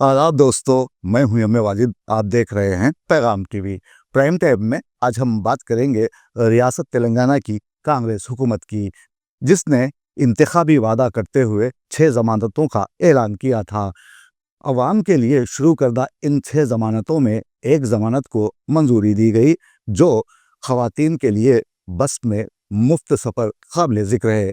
आदाब दोस्तों, मैं हूं यम वाजिद। आप देख रहे हैं पैगाम टीवी। प्राइम टाइम में आज हम बात करेंगे रियासत तेलंगाना की कांग्रेस हुकूमत की, जिसने इंतखाबी वादा करते हुए 6 जमानतों का ऐलान किया था। अवाम के लिए शुरू करदा इन 6 जमानतों में एक जमानत को मंजूरी दी गई, जो खवातीन के लिए बस में मुफ्त सफ़र काबिल ज़िक्र है।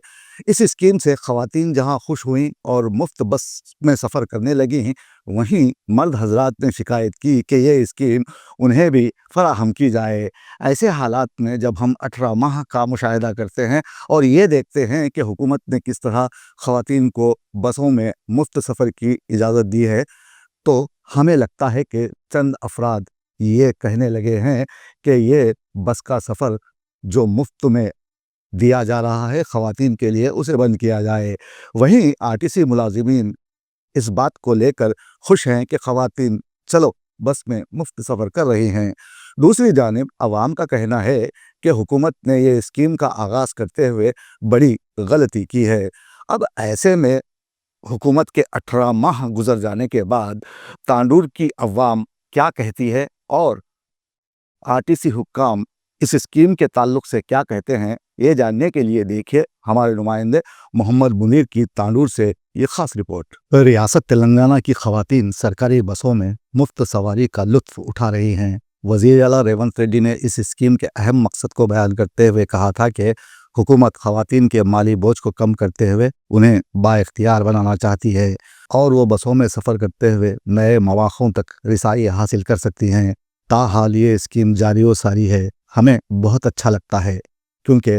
इस स्कीम से खवातीन जहां खुश हुई और मुफ्त बस में सफ़र करने लगी, वहीं मर्द हजरात ने शिकायत की कि ये स्कीम उन्हें भी फराहम की जाए। ऐसे हालात में जब हम 18 माह का मुशाहिदा करते हैं और ये देखते हैं कि हुकूमत ने किस तरह खवातीन को बसों में मुफ्त सफ़र की इजाज़त दी है, तो हमें लगता है कि चंद अफराद ये कहने लगे हैं कि ये बस का सफ़र जो मुफ्त में दिया जा रहा है खवातीन के लिए, उसे बंद किया जाए। वहीं आरटीसी मुलाजिमीन इस बात को लेकर खुश हैं कि खवातीन चलो बस में मुफ्त सफ़र कर रही हैं। दूसरी जानिब अवाम का कहना है कि हुकूमत ने ये स्कीम का आगाज़ करते हुए बड़ी गलती की है। अब ऐसे में हुकूमत के 18 माह गुजर जाने के बाद तांडूर की अवाम क्या कहती है और आरटीसी हुक्काम इस स्कीम के ताल्लुक से क्या कहते हैं, ये जानने के लिए देखिए हमारे नुमाइंदे मोहम्मद मुनीर की तांडूर से ये खास रिपोर्ट। रियासत तेलंगाना की खवातीन सरकारी बसों में मुफ्त सवारी का लुत्फ उठा रही हैं। वज़ीर आला रेवंत रेड्डी ने इस स्कीम के अहम मकसद को बयान करते हुए कहा था कि हुकूमत खवातीन के माली बोझ को कम करते हुए उन्हें बाइख्तियार बनाना चाहती है और वो बसों में सफ़र करते हुए नए मौक़ों तक रिसाई हासिल कर सकती हैं। ताहाल ये स्कीम जारी व सारी है। हमें बहुत अच्छा लगता है क्योंकि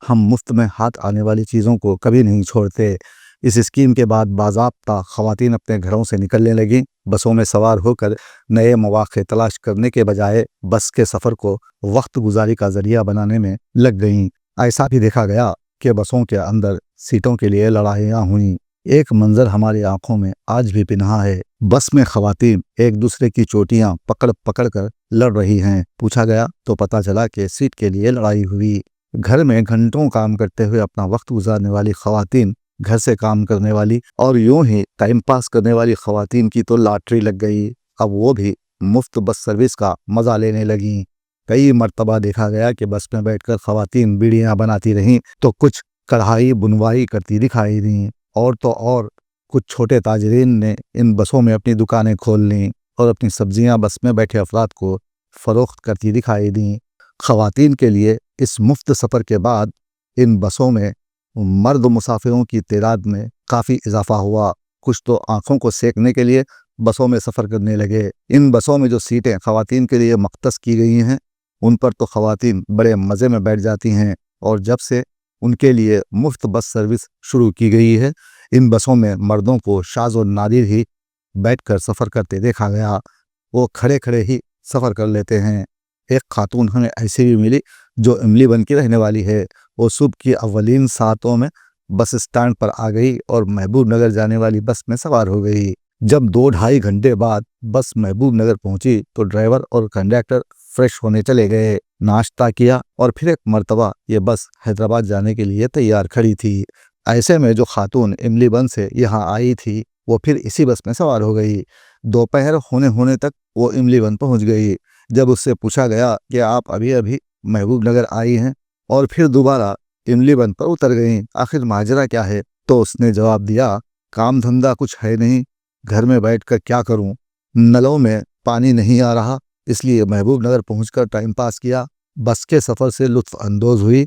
हम मुफ्त में हाथ आने वाली चीज़ों को कभी नहीं छोड़ते। इस स्कीम के बाद बाज़ाब्ता खवातीन अपने घरों से निकलने लगी। बसों में सवार होकर नए मौक़े तलाश करने के बजाय बस के सफ़र को वक्त गुजारी का ज़रिया बनाने में लग गईं। ऐसा भी देखा गया कि बसों के अंदर सीटों के लिए लड़ाइयाँ हुईं। एक मंजर हमारी आंखों में आज भी पिन्हा है। बस में खवातीन एक दूसरे की चोटियां पकड़ पकड़ कर लड़ रही हैं। पूछा गया तो पता चला कि सीट के लिए लड़ाई हुई। घर में घंटों काम करते हुए अपना वक्त गुजारने वाली खवातीन, घर से काम करने वाली और यूं ही टाइम पास करने वाली खवातीन की तो लॉटरी लग गई। अब वो भी मुफ्त बस सर्विस का मजा लेने लगी। कई मर्तबा देखा गया कि बस में बैठकर खवातीन बीड़ियां बनाती रहीं तो कुछ कढ़ाई बुनवाई करती दिखाई दी, और तो और कुछ छोटे ताजरीन ने इन बसों में अपनी दुकानें खोल लीं और अपनी सब्जियां बस में बैठे अफराद को फ़रोख्त करती दिखाई दी। खवातीन के लिए इस मुफ्त सफ़र के बाद इन बसों में मर्द मुसाफिरों की तादाद में काफ़ी इजाफा हुआ। कुछ तो आँखों को सेकने के लिए बसों में सफ़र करने लगे। इन बसों में जो सीटें खवातीन के लिए मख्तस की गई हैं, उन पर तो खवातीन बड़े मज़े में बैठ जाती हैं, और जब से उनके लिए मुफ्त बस सर्विस शुरू की गई है, इन बसों में मर्दों को शाज़ और नादिर ही बैठकर सफ़र करते देखा गया। वो खड़े खड़े ही सफ़र कर लेते हैं। एक खातून हमें ऐसी भी मिली जो इमली बन की रहने वाली है। वो सुबह की अव्वलीन सातों में बस स्टैंड पर आ गई और महबूब नगर जाने वाली बस में सवार हो गई। जब 2-2.5 घंटे बाद बस महबूब नगर पहुंची तो ड्राइवर और कंडक्टर फ्रेश होने चले गए, नाश्ता किया और फिर एक मर्तबा ये बस हैदराबाद जाने के लिए तैयार खड़ी थी। ऐसे में जो खातून इमली बन से यहाँ आई थी, वो फिर इसी बस में सवार हो गई। दोपहर होने तक वो इमली बन पहुँच गई। जब उससे पूछा गया कि आप अभी अभी महबूब नगर आई हैं और फिर दोबारा इमली बन पर उतर गईं, आखिर माजरा क्या है, तो उसने जवाब दिया, काम धंधा कुछ है नहीं, घर में बैठकर क्या करूं, नलों में पानी नहीं आ रहा, इसलिए महबूब नगर पहुंचकर टाइम पास किया। बस के सफ़र से लुत्फ़ अंदोज़ हुई,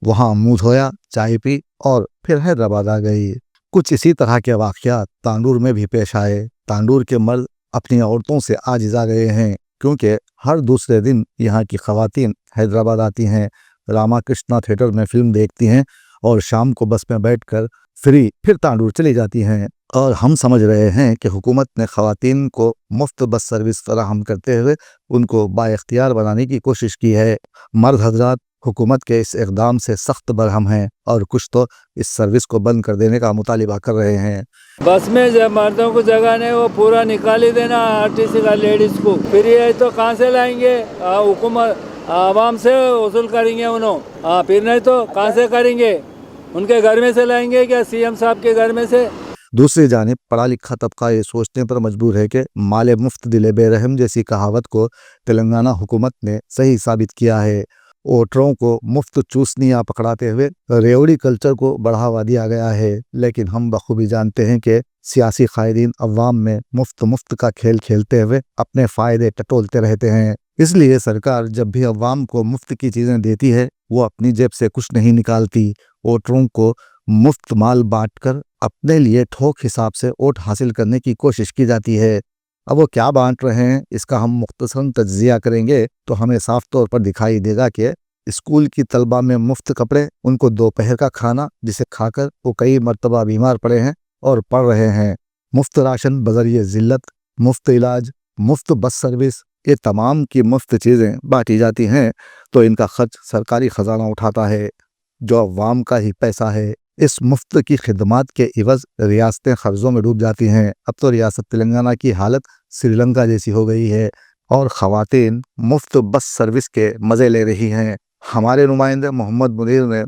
वहाँ मुँह धोया, चाय पी और फिर हैदराबाद आ गई। कुछ इसी तरह के वाक़यात तांडूर में भी पेश आए। तांडूर के मर्द अपनी औरतों से आजिज़ आ गए हैं, क्योंकि हर दूसरे दिन यहाँ की खवातीन हैदराबाद आती हैं, रामा कृष्णा थिएटर में फिल्म देखती हैं और शाम को बस में बैठकर फ्री फिर तांडूर चली जाती हैं। और हम समझ रहे हैं कि हुकूमत ने खवातीन को मुफ्त बस सर्विस फराहम करते हुए उनको बाइख्तियार बनाने की कोशिश की है। मर्द हजरात हुकूमत के इस इक़दाम से सख्त बरहम हैं और कुछ तो इस सर्विस को बंद कर देने का मुतालिबा कर रहे हैं। बस में जब मर्दों को जगह नहीं, वो पूरा निकाल ही देना आरटीसी का लेडीज़ को। फिर ये तो कहाँ से लाएंगे, हुकूमत आवाम से वसूल करेंगे फिर नहीं तो कहाँ से करेंगे, उनके घर में से लाएंगे क्या, सीएम साहब के घर में से। दूसरी जानिब पढ़ा लिखा तबका ये सोचने पर मजबूर है कि माले मुफ्त दिले बेरहम जैसी कहावत को तेलंगाना हुकूमत ने सही साबित किया है। वोटरों को मुफ्त चूसनियाँ पकड़ाते हुए रेवड़ी कल्चर को बढ़ावा दिया गया है, लेकिन हम बखूबी जानते हैं कि सियासी कायदीन अवाम में मुफ्त का खेल खेलते हुए अपने फ़ायदे टटोलते रहते हैं। इसलिए सरकार जब भी अवाम को मुफ्त की चीज़ें देती है वो अपनी जेब से कुछ नहीं निकालती। वोटरों को मुफ्त माल बांटकर अपने लिए ठोक हिसाब से वोट हासिल करने की कोशिश की जाती है। अब वो क्या बांट रहे हैं इसका हम मुख्तसरन तज्जिया करेंगे तो हमें साफ तौर पर दिखाई देगा कि स्कूल की तलबा में मुफ्त कपड़े, उनको दोपहर का खाना जिसे खाकर वो कई मरतबा बीमार पड़े हैं और पड़ रहे हैं, मुफ्त राशन बजरिए ज़िल्लत, मुफ्त इलाज, मुफ्त बस सर्विस, ये तमाम की मुफ्त चीज़ें बांटी जाती हैं तो इनका खर्च सरकारी ख़जाना उठाता है जो अवाम का ही पैसा है। इस मुफ्त की खिदमात के इवज़ रियासतें क़र्ज़ों में डूब जाती हैं। अब तो रियासत तेलंगाना की हालत श्रीलंका जैसी हो गई है और ख़वातीन मुफ्त बस सर्विस के मज़े ले रही हैं। हमारे नुमाइंदे मोहम्मद मुनीर ने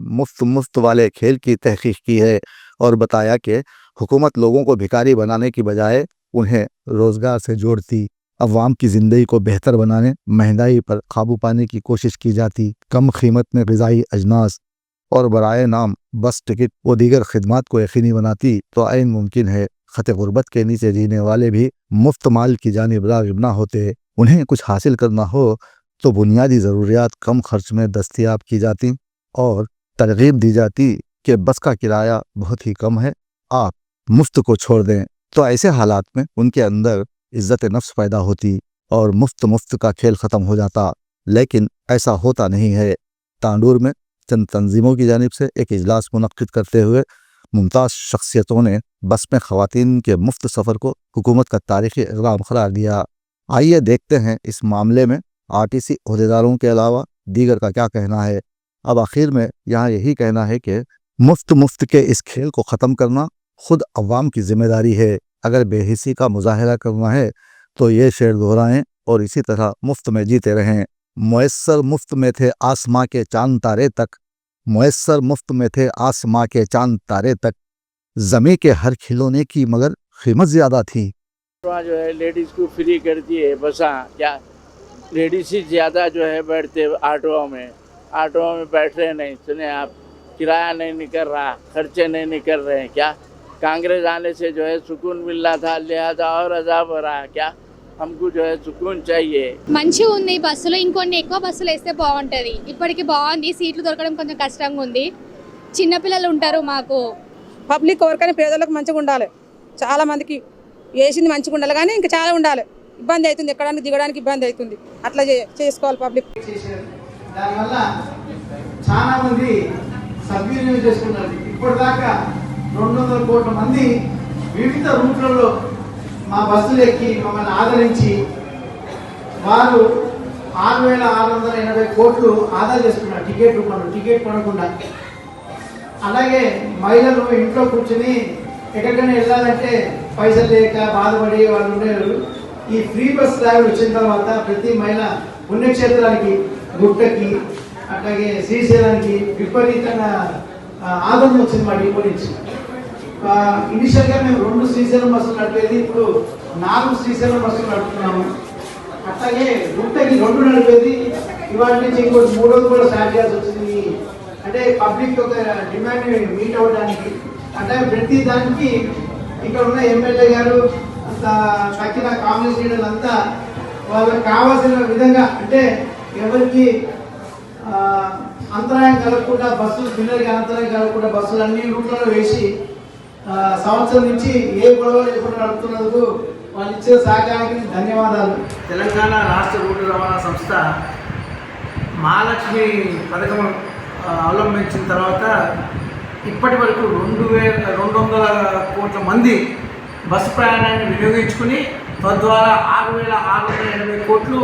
मुफ्त वाले खेल की तहकीक की है और बताया कि हुकूमत लोगों को भिखारी बनाने की बजाय उन्हें रोज़गार से जोड़ती, अवाम की ज़िंदगी को बेहतर बनाने महंगाई पर काबू पाने की कोशिश की जाती, कम कीमत में ग़िज़ाई अजनास और बराए नाम बस टिकट व दीगर खिदमात को यकीनी बनाती तो आइन मुमकिन है ख़त गुर्बत के नीचे जीने वाले भी मुफ्त माल की जानिब राग़िब ना होते। उन्हें कुछ हासिल करना हो तो बुनियादी ज़रूरियात कम खर्च में दस्तयाब की जाती और तरगीब दी जाती कि बस का किराया बहुत ही कम है, आप मुफ्त को छोड़ दें। तो ऐसे हालात में उनके अंदर इज़्ज़त नफ्स पैदा होती और मुफ्त का खेल ख़त्म हो जाता, लेकिन ऐसा होता नहीं है। तांडूर में चंद तंजीमों की जानिब से एक इजलास मुनक्किद करते हुए मुमताज़ शख्सियतों ने बस में ख़वातीन के मुफ्त सफ़र को हुकूमत का तारीख़ी इक़दाम करार दिया। आइए देखते हैं इस मामले में आरटीसी अहदेदारों के अलावा दीगर का क्या कहना है। अब आखिर में यहाँ यही कहना है कि मुफ्त के इस खेल को ख़त्म करना खुद अवाम की ज़िम्मेदारी है। अगर बेहिसी का मुजाहरा करना है तो ये शेर दोहराएं और इसी तरह मुफ्त में जीते रहें। मुयस्सर मुफ्त में थे आसमां के चांद तारे तक, मुयस्सर मुफ्त में थे आसमां के चांद तारे तक, ज़मीं के हर खिलौने की मगर कीमत ज़्यादा थी। वहाँ जो है लेडीज़ को फ्री कर दी है बसा, क्या लेडीज़ ही ज़्यादा जो है बैठते ऑटो में बैठ रहे नहीं, सुने आप, किराया नहीं निकल रहा, खर्चे नहीं निकल रहे हैं। क्या कांग्रेस आने से जो है सुकून मिल रहा था, लिहाजा और अजाब हो रहा है। क्या हमको जो है సుకూన్ चाहिए। మంచిగా ఉంది ఈ బస్సులో, ఇంకొన్ని ఎక్కువ బస్సులు వేస్తే బాగుంటుంది. ఇప్పటికి బాగుంది, సీట్లు దొరకడం కొంచెం కష్టంగా ఉంది. చిన్నపిల్లలు ఉంటారు మాకు. పబ్లిక్ ఎవరికైనా పేదలకు మంచిగా ఉండాలి, చాలా మందికి వేసింది మంచిగా ఉండాలి కానీ ఇంకా చాలా ఉండాలి. ఇబ్బంది అవుతుంది, ఎక్కడానికి దిగడానికి ఇబ్బంది అవుతుంది. అట్లా చేసుకోవాలి పబ్లిక్. దానివల్ల చాలా మంది సద్వినియోగం చేసుకున్నారు. ఇప్పటిదాకా 200 కోట్ల మంది వివిధ రూట్లలో మా బస్సులు ఎక్కి మమ్మల్ని ఆదరించి వారు 6,680 కోట్లు ఆదా చేసుకున్నారు టికెట్ కొనకుండా. అలాగే మహిళలు ఇంట్లో కూర్చొని ఎక్కడికైనా వెళ్ళాలంటే పైసలు లేక బాధపడే వాళ్ళు ఉండేవారు. ఈ ఫ్రీ బస్ డ్రైవర్ వచ్చిన తర్వాత ప్రతి మహిళ పుణ్యక్షేత్రానికి, గుట్టకి, అట్లాగే శ్రీశైలానికి విపరీతంగా ఆదరణ వచ్చింది మా డిపో నుంచి. ఇనిషియల్గా మేము 2 శ్రీశైలం బస్సులు నడిపేది, ఇప్పుడు 4 శ్రీశైలం బస్సులు నడుపుతున్నాము. అట్లాగే గుట్టకి 2 నడిపేది, ఇవాళ నుంచి ఇంకోటి 3వ కూడా స్టార్ట్ చేయాల్సి వచ్చింది. అంటే పబ్లిక్ ఒక డిమాండ్ మీట్ అవ్వడానికి. అంటే ప్రతి దానికి ఇక్కడ ఉన్న ఎమ్మెల్యే గారు తక్కిన కాంగ్రెస్ లీడర్లు అంతా వాళ్ళకి కావాల్సిన విధంగా, అంటే ఎవరికి అంతరాయం కలగకుండా బస్సులు, పిల్లలకి అంతరాయం కలగకుండా బస్సులు అన్ని రూట్లలో వేసి సంవత్సరం నుంచి ఏ గొడవ లేకుండా నడుపుతున్నందుకు వాళ్ళు ఇచ్చే సహకారానికి ధన్యవాదాలు. తెలంగాణ రాష్ట్ర రోడ్డు రవాణా సంస్థ మహాలక్ష్మి పథకం అవలంబించిన తర్వాత ఇప్పటి వరకు 2,200 కోట్ల మంది బస్సు ప్రయాణాన్ని వినియోగించుకుని తద్వారా 6,680 కోట్లు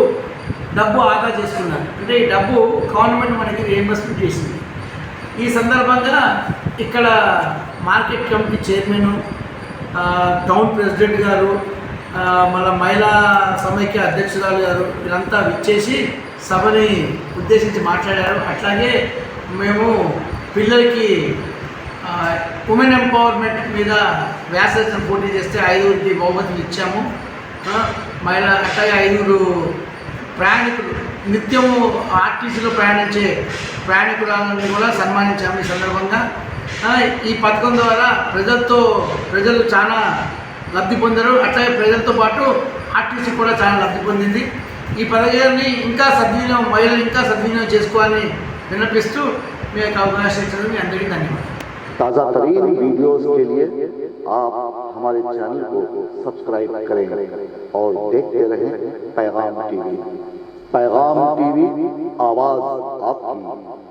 డబ్బు ఆదా చేసుకున్నారు. అంటే ఈ డబ్బు గవర్నమెంట్ మనకి రీయింబర్స్మెంట్ చేసింది. ఈ సందర్భంగా ఇక్కడ market committee chairman, town president గారు, మళ్ళీ మహిళా సమైక్య అధ్యక్షురాలు గారు వీళ్ళంతా విచ్చేసి సభని ఉద్దేశించి మాట్లాడారు. అట్లాగే మేము పిల్లలకి ఉమెన్ ఎంపవర్మెంట్ మీద వ్యాసరచన పోటీ చేస్తే 5గురికి బహుమతులు ఇచ్చాము. మహిళ అట్లాగే 5గురు ప్రయాణికులు నిత్యము ఆర్టీసీలో ప్రయాణించే ప్రయాణికులను కూడా సన్మానించాము. ఈ సందర్భంగా ఈ పథకం ద్వారా ప్రజలు చాలా లబ్ధి పొందారు. అట్లాగే ప్రజలతో పాటు ఆర్టీసీ కూడా చాలా లబ్ధి పొందింది. ఈ పథకాన్ని ఇంకా సద్వినియోగం మహిళలు ఇంకా సద్వినియోగం చేసుకోవాలని విన్నపిస్తూ మీ యొక్క అవకాశం ఇచ్చినందుకు మీ అందరికీ ధన్యవాదాలు. ताज़ा तरीन वीडियोज़ के लिए आप हमारे चैनल को सब्सक्राइब करें और देखते रहें पैगाम टीवी। पैगाम टीवी, आवाज़ आपकी।